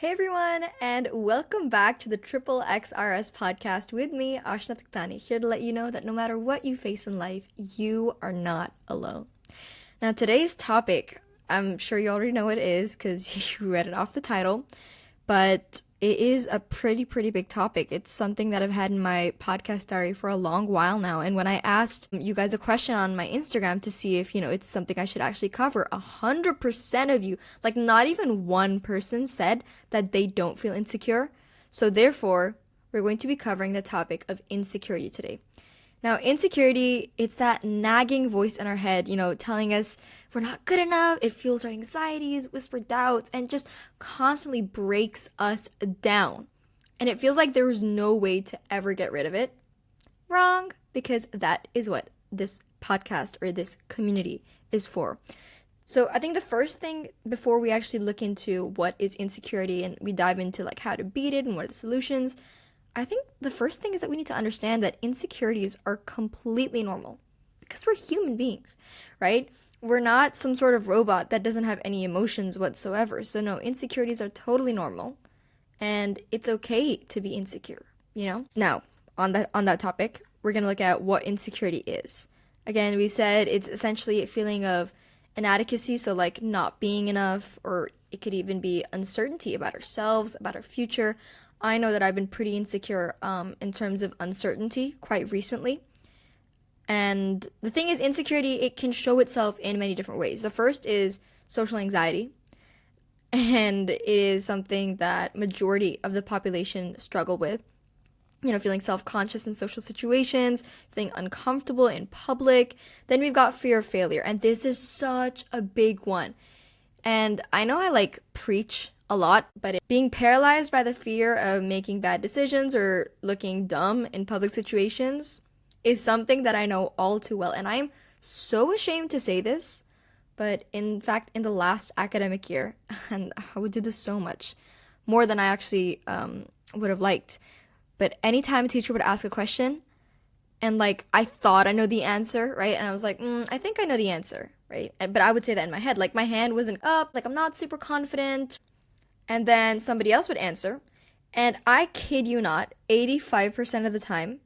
Hey everyone, and welcome back to the Triple XRS podcast with me, Ashna Taktani, here to let you know that no matter what you face in life, you are not alone. Now, today's topic, I'm sure you already know what it is because you read it off the title, but it is a pretty big topic. It's something that I've had in my podcast diary for a long while now. And when I asked you guys a question on my Instagram to see if, it's something I should actually cover, 100% of you, like not even one person said that they don't feel insecure. So therefore, we're going to be covering the topic of insecurity today. Now, insecurity, it's that nagging voice in our head, telling us we're not good enough. It fuels our anxieties, whispered doubts, and just constantly breaks us down. And it feels like there's no way to ever get rid of it. Wrong, because that is what this podcast or this community is for. So I think the first thing before we actually look into what is insecurity and we dive into like how to beat it and what are the solutions, I think the first thing is that we need to understand that insecurities are completely normal because we're human beings, right? We're not some sort of robot that doesn't have any emotions whatsoever. So no, insecurities are totally normal and it's okay to be insecure. Now, on that topic, we're going to look at what insecurity is. Again, we said it's essentially a feeling of inadequacy, so like not being enough, or it could even be uncertainty about ourselves, about our future. I know that I've been pretty insecure in terms of uncertainty quite recently. And the thing is, insecurity, it can show itself in many different ways. The first is social anxiety. And it is something that majority of the population struggle with. Feeling self-conscious in social situations, feeling uncomfortable in public. Then we've got fear of failure. And this is such a big one. And I know I preach a lot, but being paralyzed by the fear of making bad decisions or looking dumb in public situations is something that I know all too well. And I'm so ashamed to say this, but in fact, in the last academic year, and I would do this so much, more than I actually would have liked, but anytime a teacher would ask a question, and I thought I know the answer, right? And I was like, I think I know the answer, right? But I would say that in my head, my hand wasn't up, I'm not super confident. And then somebody else would answer. And I kid you not, 85% of the time,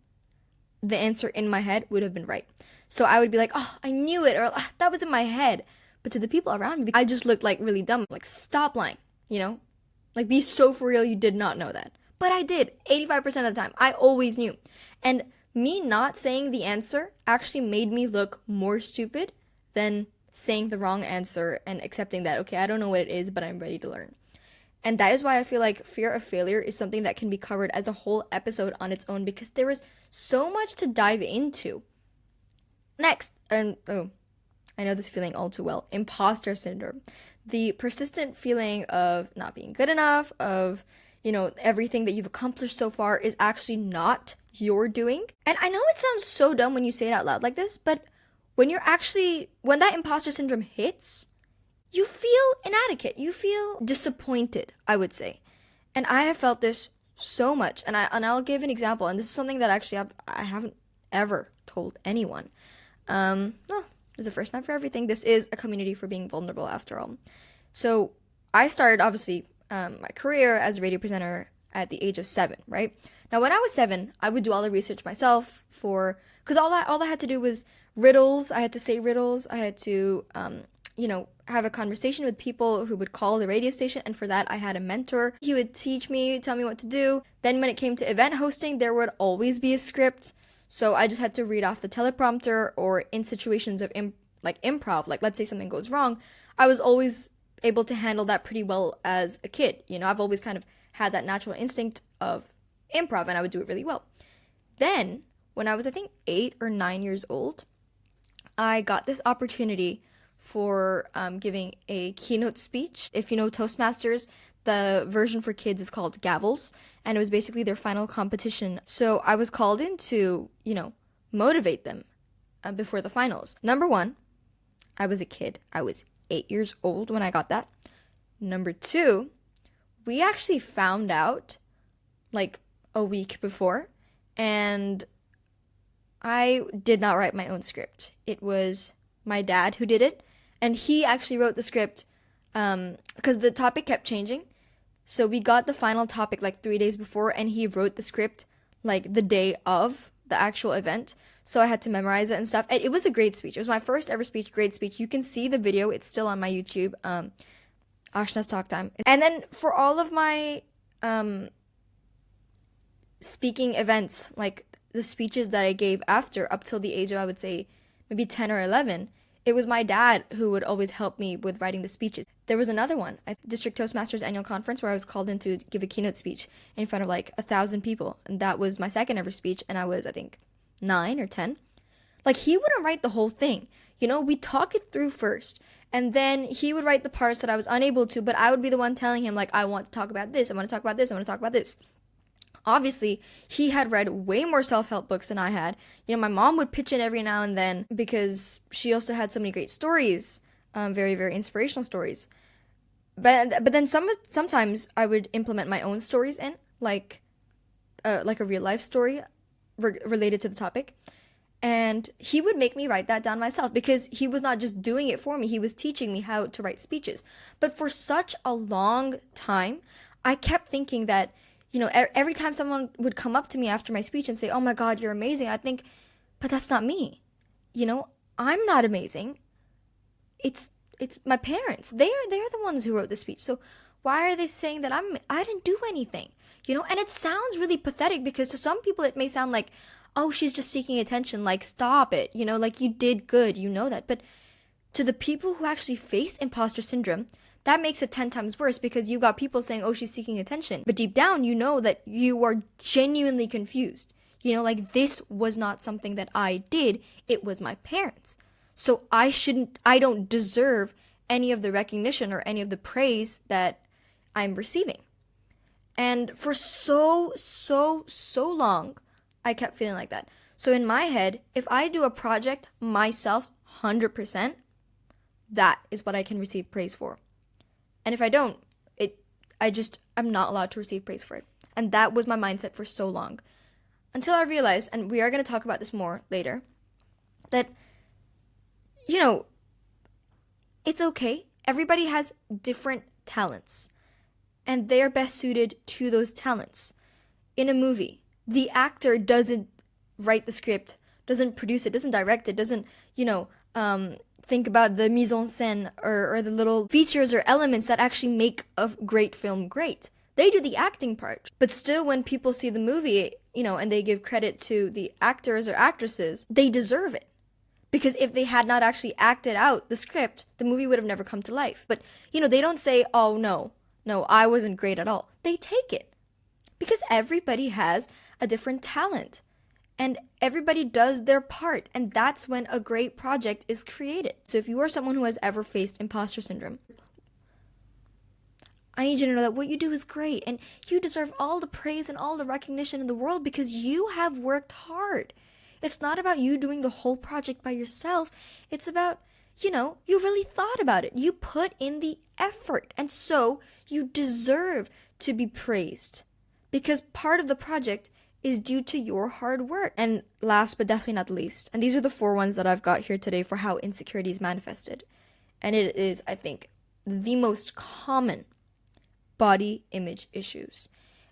the answer in my head would have been right. So I would be like, oh, I knew it, or that was in my head. But to the people around me, I just looked really dumb. Stop lying, be so for real, you did not know that. But I did, 85% of the time. I always knew. And me not saying the answer actually made me look more stupid than saying the wrong answer and accepting that, okay, I don't know what it is, but I'm ready to learn. And that is why I feel like fear of failure is something that can be covered as a whole episode on its own, because there is so much to dive into. Next, I know this feeling all too well, imposter syndrome. The persistent feeling of not being good enough, of, everything that you've accomplished so far is actually not your doing. And I know it sounds so dumb when you say it out loud like this, but when that imposter syndrome hits, you feel inadequate. You feel disappointed, I would say. And I have felt this so much. And I'll give an example. And this is something that actually I haven't ever told anyone. There's a first time for everything. This is a community for being vulnerable, after all. So I started, obviously, my career as a radio presenter at the age of 7, right? Now, when I was 7, I would do all the research myself because all I had to do was riddles. I had to say riddles. I had to, have a conversation with people who would call the radio station, and for that I had a mentor. He would teach me, tell me what to do. Then when it came to event hosting, there would always be a script, so I just had to read off the teleprompter, or in situations of improv, let's say something goes wrong, I was always able to handle that pretty well as a kid. I've always kind of had that natural instinct of improv, and I would do it really well. Then when I was, I think, 8 or 9 years old, I got this opportunity for giving a keynote speech. If you know Toastmasters, the version for kids is called Gavels, and it was basically their final competition. So I was called in to, motivate them before the finals. Number one, I was a kid. I was 8 years old when I got that. Number two, we actually found out a week before, and I did not write my own script. It was my dad who did it. And he actually wrote the script because the topic kept changing. So we got the final topic like 3 days before, and he wrote the script like the day of the actual event. So I had to memorize it and stuff. And it was a great speech. It was my first ever speech, great speech. You can see the video. It's still on my YouTube. Ashna's Talk Time. And then for all of my speaking events, like the speeches that I gave after, up till the age of, I would say, maybe 10 or 11, it was my dad who would always help me with writing the speeches. There was another one, a District Toastmasters annual conference, where I was called in to give a keynote speech in front of like 1,000 people. And that was my second ever speech, and I was, I think, 9 or 10. Like, he wouldn't write the whole thing. You know, we talk it through first. And then he would write the parts that I was unable to, but I would be the one telling him, like, I want to talk about this, I want to talk about this, I want to talk about this. Obviously, he had read way more self-help books than I had. You know, my mom would pitch in every now and then because she also had so many great stories, very, very inspirational stories. But then sometimes I would implement my own stories in, like a real life story related to the topic. And he would make me write that down myself, because he was not just doing it for me, he was teaching me how to write speeches. But for such a long time, I kept thinking that, you know, every time someone would come up to me after my speech and say, "Oh my God, you're amazing," I'd think, but that's not me. You know, I'm not amazing. It's my parents. They're the ones who wrote the speech. So why are they saying that I didn't do anything? You know, and it sounds really pathetic, because to some people it may sound like, oh, she's just seeking attention, like, stop it, you know, like, you did good, you know that. But to the people who actually face imposter syndrome, that makes it 10 times worse, because you got people saying, oh, she's seeking attention. But deep down, you know that you are genuinely confused. You know, like, this was not something that I did, it was my parents. So I don't deserve any of the recognition or any of the praise that I'm receiving. And for so long, I kept feeling like that. So in my head, if I do a project myself 100%, that is what I can receive praise for. And if I don't, I'm not allowed to receive praise for it. And that was my mindset for so long. Until I realized, and we are going to talk about this more later, that, you know, it's okay. Everybody has different talents, and they're best suited to those talents. In a movie, the actor doesn't write the script, doesn't produce it, doesn't direct it, doesn't, think about the mise en scène or the little features or elements that actually make a great film great. They do the acting part. But still, when people see the movie, and they give credit to the actors or actresses, they deserve it. Because if they had not actually acted out the script, the movie would have never come to life. But, they don't say, oh, no, I wasn't great at all. They take it. Because everybody has a different talent. And everybody does their part. And that's when a great project is created. So if you are someone who has ever faced imposter syndrome, I need you to know that what you do is great. And you deserve all the praise and all the recognition in the world because you have worked hard. It's not about you doing the whole project by yourself. It's about, you really thought about it. You put in the effort. And so you deserve to be praised. Because part of the project is due to your hard work. And last but definitely not least, and these are the 4 ones that I've got here today for how insecurity is manifested. And it is, I think, the most common body image issues.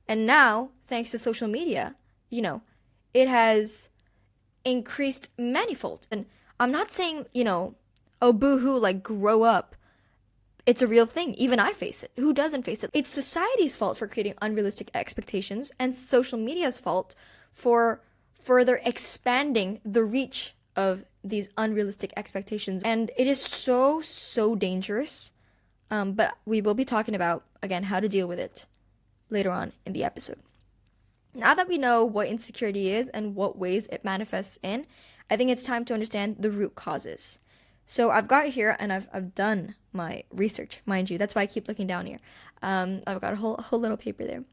And now, thanks to social media, it has increased manifold. And I'm not saying, oh, boo-hoo, like, grow up. It's a real thing. Even I face it. Who doesn't face it? It's society's fault for creating unrealistic expectations and social media's fault for further expanding the reach of these unrealistic expectations. And it is so dangerous. But we will be talking about, again, how to deal with it later on in the episode. Now that we know what insecurity is and what ways it manifests in, I think it's time to understand the root causes. So I've got here, and I've done my research, mind you. That's why I keep looking down here. I've got a whole little paper there.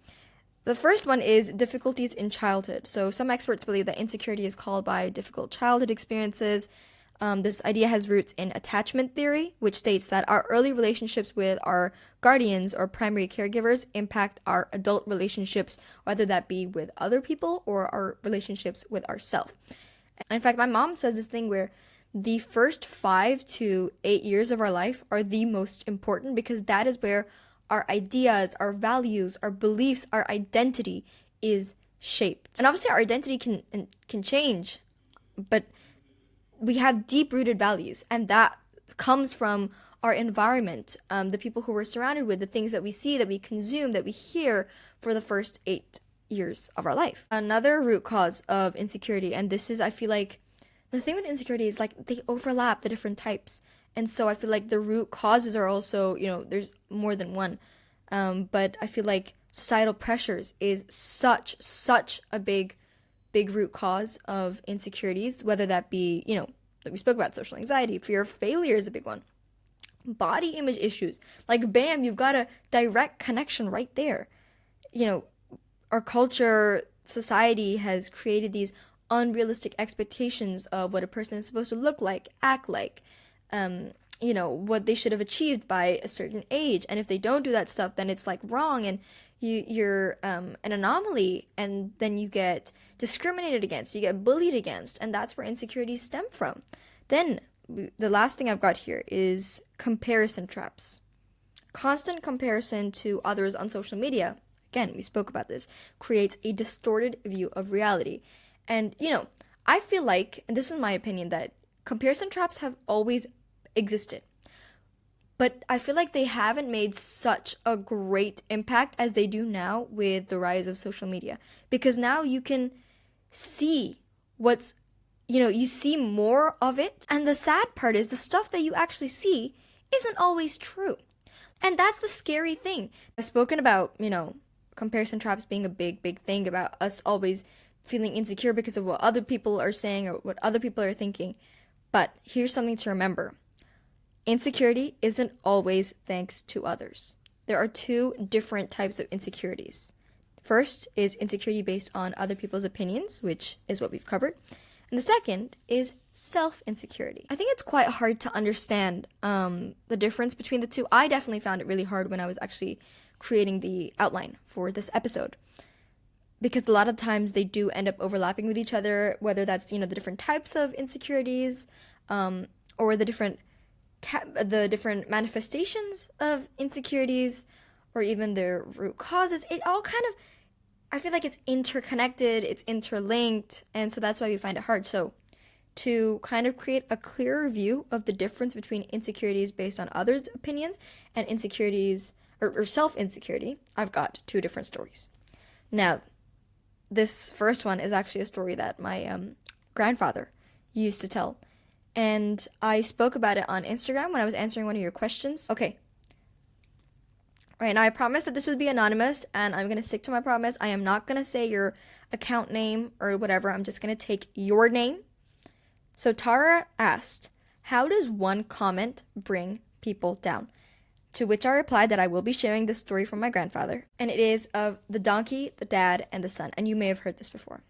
The first one is difficulties in childhood. So some experts believe that insecurity is caused by difficult childhood experiences. This idea has roots in attachment theory, which states that our early relationships with our guardians or primary caregivers impact our adult relationships, whether that be with other people or our relationships with ourselves. In fact, my mom says this thing where the first 5 to 8 years of our life are the most important because that is where our ideas, our values, our beliefs, our identity is shaped. And obviously our identity can change, but we have deep-rooted values, and that comes from our environment, the people who we're surrounded with, the things that we see, that we consume, that we hear for the first 8 years of our life. Another root cause of insecurity, and this is, I feel like, the thing with insecurity is like they overlap the different types. And so I feel like the root causes are also, there's more than one. But I feel like societal pressures is such a big root cause of insecurities, whether that be, like we spoke about, social anxiety, fear of failure is a big one. Body image issues, like bam, you've got a direct connection right there. Our culture, society has created these unrealistic expectations of what a person is supposed to look like, act like, what they should have achieved by a certain age. And if they don't do that stuff, then it's like wrong, and you're an anomaly, and then you get discriminated against, you get bullied against, and that's where insecurities stem from. Then the last thing I've got here is comparison traps. Constant comparison to others on social media, again, we spoke about this, creates a distorted view of reality. And, I feel like, and this is my opinion, that comparison traps have always existed. But I feel like they haven't made such a great impact as they do now with the rise of social media. Because now you can see you see more of it. And the sad part is the stuff that you actually see isn't always true. And that's the scary thing. I've spoken about, comparison traps being a big thing, about us always feeling insecure because of what other people are saying or what other people are thinking. But here's something to remember. Insecurity isn't always thanks to others. There are two different types of insecurities. First is insecurity based on other people's opinions, which is what we've covered. And the second is self-insecurity. I think it's quite hard to understand the difference between the two. I definitely found it really hard when I was actually creating the outline for this episode, because a lot of times they do end up overlapping with each other, whether that's, the different types of insecurities, or the different manifestations of insecurities, or even their root causes. It all kind of, I feel like it's interconnected, it's interlinked, and so that's why we find it hard. So to kind of create a clearer view of the difference between insecurities based on others' opinions and insecurities or self-insecurity, I've got two different stories. Now, this first one is actually a story that my grandfather used to tell, and I spoke about it on Instagram when I was answering one of your questions. Okay. All right, now I promised that this would be anonymous, and I'm going to stick to my promise. I am not going to say your account name or whatever. I'm just going to take your name. So Tara asked, how does one comment bring people down? To which I replied that I will be sharing this story from my grandfather, and it is of the donkey, the dad, and the son. And you may have heard this before.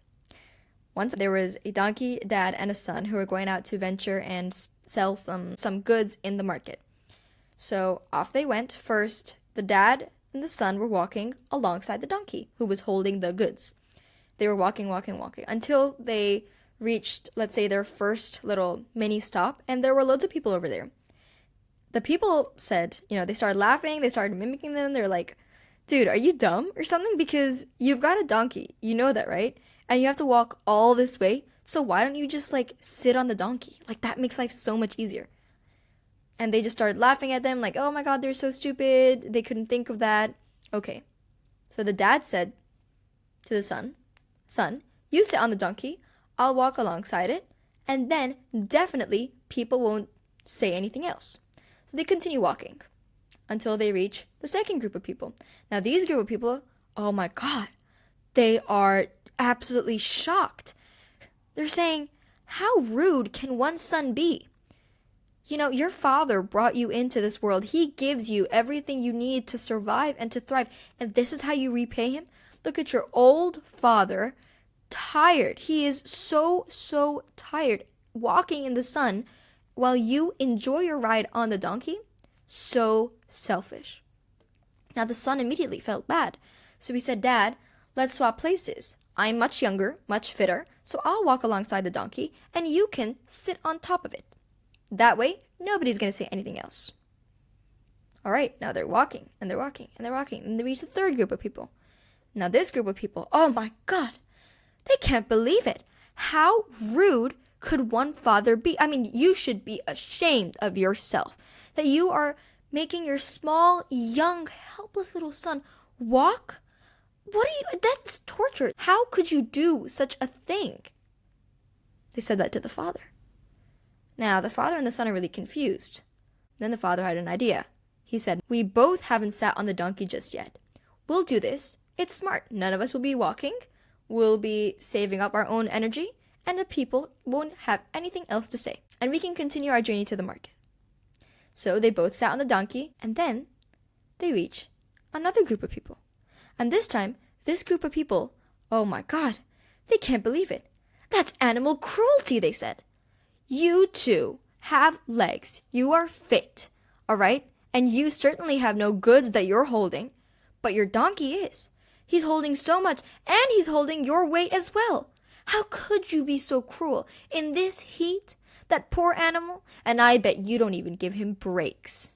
Once there was a donkey, dad, and a son who were going out to venture and sell some goods in the market. So off they went. First, the dad and the son were walking alongside the donkey, who was holding the goods. They were walking, until they reached, let's say, their first little mini stop, and there were loads of people over there. The people said, they started laughing, they started mimicking them. They're like, dude, are you dumb or something? Because you've got a donkey, you know that, right? And you have to walk all this way, so why don't you just, sit on the donkey? That makes life so much easier. And they just started laughing at them, like, oh my god, they're so stupid, they couldn't think of that. Okay. So the dad said to the son, you sit on the donkey, I'll walk alongside it, and then definitely people won't say anything else. So they continue walking until they reach the second group of people. Now these group of people, oh my god, they are absolutely shocked. They're saying, how rude can one's son be? Your father brought you into this world. He gives you everything you need to survive and to thrive. And this is how you repay him? Look at your old father, tired. He is so tired, walking in the sun while you enjoy your ride on the donkey. So selfish. Now the son immediately felt bad. So he said, Dad, let's swap places. I'm much younger, much fitter, so I'll walk alongside the donkey and you can sit on top of it. That way, nobody's going to say anything else. All right, now they're walking and they're walking and they're walking and they reach the third group of people. Now this group of people, oh my God, they can't believe it. How rude could one father be? I mean, you should be ashamed of yourself that you are making your small, young, helpless little son walk. That's torture. How could you do such a thing? They said that to the father. Now, the father and the son are really confused. Then the father had an idea. He said, we both haven't sat on the donkey just yet. We'll do this. It's smart. None of us will be walking. We'll be saving up our own energy, and the people won't have anything else to say. And we can continue our journey to the market. So they both sat on the donkey, and then they reach another group of people. And this time, this group of people, oh my God, they can't believe it. That's animal cruelty, they said. You two have legs. You are fit, all right? And you certainly have no goods that you're holding, but your donkey is. He's holding so much, and he's holding your weight as well. How could you be so cruel in this heat? That poor animal, and I bet you don't even give him breaks.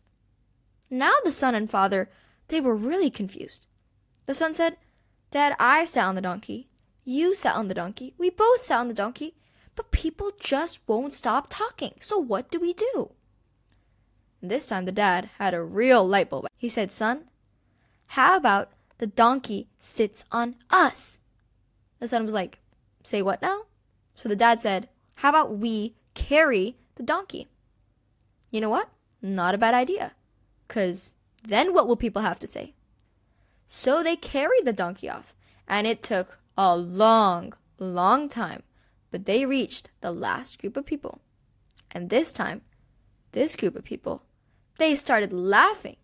Now the son and father, they were really confused. The son said, Dad, I sat on the donkey. You sat on the donkey. We both sat on the donkey. But people just won't stop talking. So what do we do? This time the dad had a real light bulb. He said, son, how about the donkey sits on us? The son was like, say what now? So the dad said, how about we carry the donkey? You know what? Not a bad idea. Because then what will people have to say? So they carried the donkey off. And it took a long, long time. But they reached the last group of people. And this time, this group of people, they started laughing.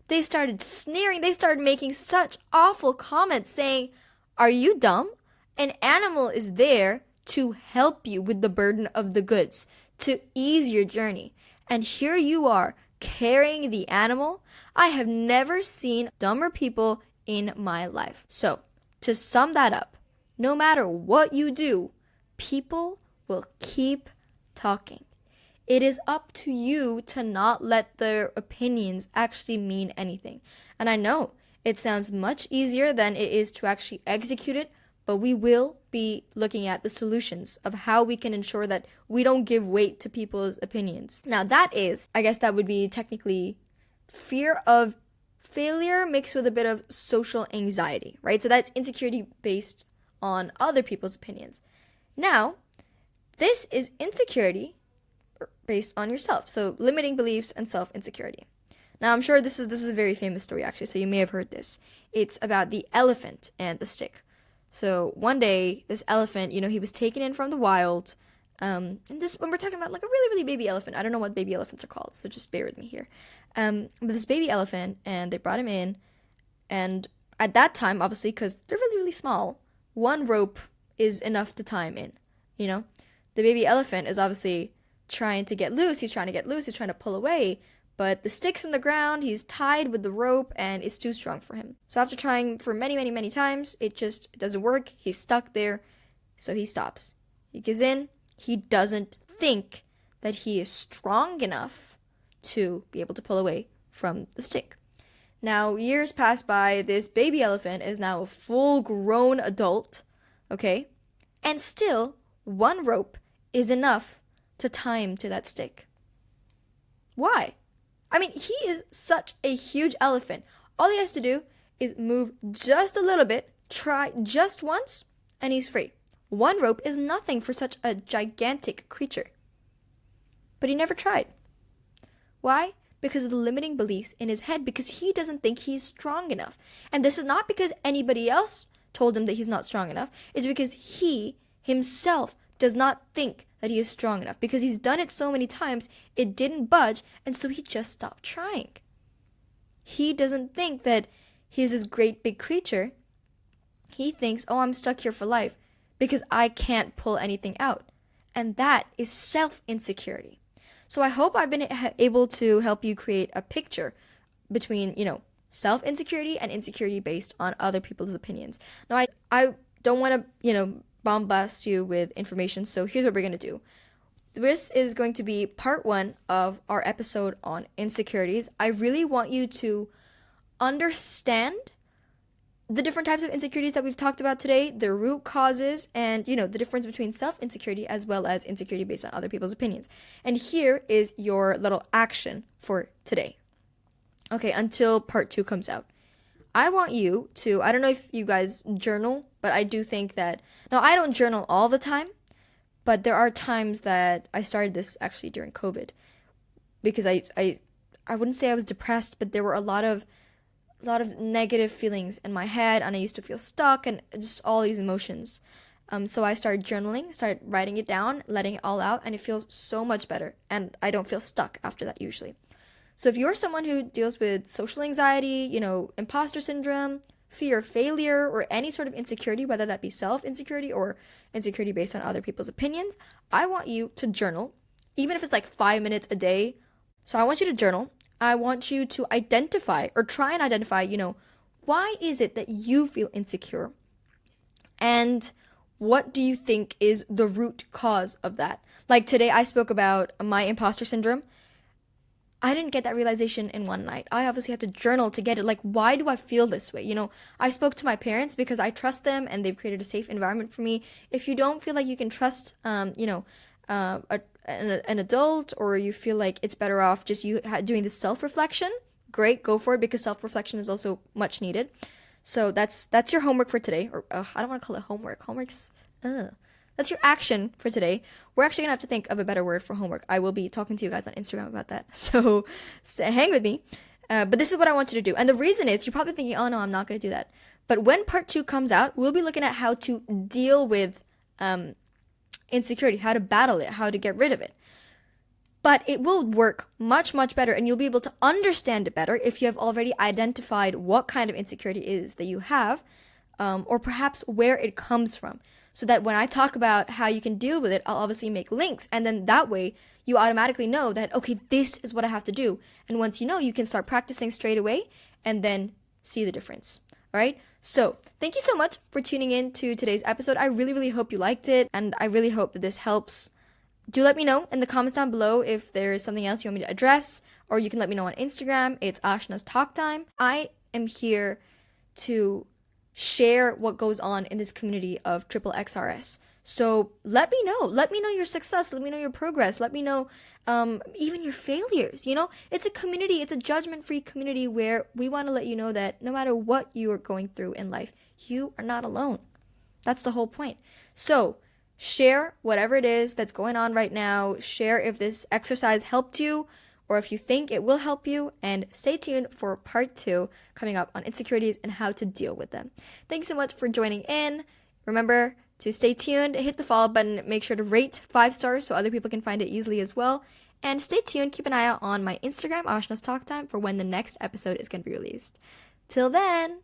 They started sneering. They started making such awful comments saying, are you dumb? An animal is there to help you with the burden of the goods, to ease your journey. And here you are carrying the animal. I have never seen dumber people in my life. So, to sum that up, no matter what you do, people will keep talking. It is up to you to not let their opinions actually mean anything. And I know it sounds much easier than it is to actually execute it, but we will be looking at the solutions of how we can ensure that we don't give weight to people's opinions. Now I guess that would be technically fear of failure mixed with a bit of social anxiety, right? So that's insecurity based on other people's opinions. Now, this is insecurity based on yourself. So limiting beliefs and self-insecurity. Now, I'm sure this is a very famous story, actually, so you may have heard this. It's about the elephant and the stick. So one day, this elephant, he was taken in from the wild. And when we're talking about like a really, really baby elephant, I don't know what baby elephants are called, so just bear with me here. But this baby elephant, and they brought him in. And at that time, obviously, because they're really, really small, one rope is enough to tie him in, The baby elephant is obviously trying to get loose. He's trying to pull away. But the stick's in the ground, he's tied with the rope, and it's too strong for him. So after trying for many, many, many times, it doesn't work. He's stuck there, so he stops. He gives in. He doesn't think that he is strong enough to be able to pull away from the stick. Now, years pass by. This baby elephant is now a full-grown adult, okay? And still, one rope is enough to tie him to that stick. Why? I mean, he is such a huge elephant. All he has to do is move just a little bit, try just once, and he's free. One rope is nothing for such a gigantic creature. But he never tried. Why? Because of the limiting beliefs in his head, because he doesn't think he's strong enough. And this is not because anybody else told him that he's not strong enough. It's because he himself does not think that he is strong enough, because he's done it so many times, it didn't budge, and so he just stopped trying. He doesn't think that he's this great big creature. He thinks, oh, I'm stuck here for life because I can't pull anything out. And that is self-insecurity. So I hope I've been able to help you create a picture between, self-insecurity and insecurity based on other people's opinions. Now, I don't want to, bombast you with information, so here's what we're going to do. This is going to be part 1 of our episode on insecurities. I really want you to understand the different types of insecurities that we've talked about today, the root causes, and the difference between self-insecurity as well as insecurity based on other people's opinions. And here is your little action for today. Okay, until part 2 comes out. I want you to, I don't know if you guys journal, but I do think that, now I don't journal all the time, but there are times that I started this actually during COVID because I wouldn't say I was depressed, but there were a lot of negative feelings in my head, and I used to feel stuck and just all these emotions. So I started journaling, started writing it down, letting it all out, and it feels so much better, and I don't feel stuck after that usually. So if you're someone who deals with social anxiety, imposter syndrome, fear of failure, or any sort of insecurity, whether that be self-insecurity or insecurity based on other people's opinions, I want you to journal, even if it's like 5 minutes a day. So I want you to journal. I want you to identify or try and identify, why is it that you feel insecure? And what do you think is the root cause of that? Like today I spoke about my imposter syndrome. I didn't get that realization in one night. I obviously had to journal to get it. Like, why do I feel this way? I spoke to my parents because I trust them and they've created a safe environment for me. If you don't feel like you can trust, an adult, or you feel like it's better off just you doing this self-reflection, great, go for it, because self-reflection is also much needed. So that's your homework for today. Or I don't want to call it homework. That's your action for today. We're actually gonna have to think of a better word for homework. I will be talking to you guys on Instagram about that. So hang with me. But this is what I want you to do. And the reason is, you're probably thinking, oh no, I'm not gonna do that. But when part 2 comes out, we'll be looking at how to deal with insecurity, how to battle it, how to get rid of it. But it will work much, much better, and you'll be able to understand it better if you have already identified what kind of insecurity it is that you have, or perhaps where it comes from. So that when I talk about how you can deal with it, I'll obviously make links, and then that way you automatically know that, okay, this is what I have to do. And once you know, you can start practicing straight away and then see the difference. All right? So thank you so much for tuning in to today's episode. I really, really hope you liked it, and I really hope that this helps. Do let me know in the comments down below if there's something else you want me to address, or you can let me know on Instagram. It's Ashna's Talk Time. I am here to share what goes on in this community of triple XRS. So let me know. Let me know your success. Let me know your progress. Let me know even your failures. It's a community. It's a judgment-free community where we want to let you know that no matter what you are going through in life, you are not alone. That's the whole point. So share whatever it is that's going on right now. Share if this exercise helped you, or if you think it will help you, and stay tuned for part 2 coming up on insecurities and how to deal with them. Thanks so much for joining in. Remember to stay tuned, hit the follow button, make sure to rate 5 stars so other people can find it easily as well. And stay tuned, keep an eye out on my Instagram, Ashna's Talk Time, for when the next episode is going to be released. Till then!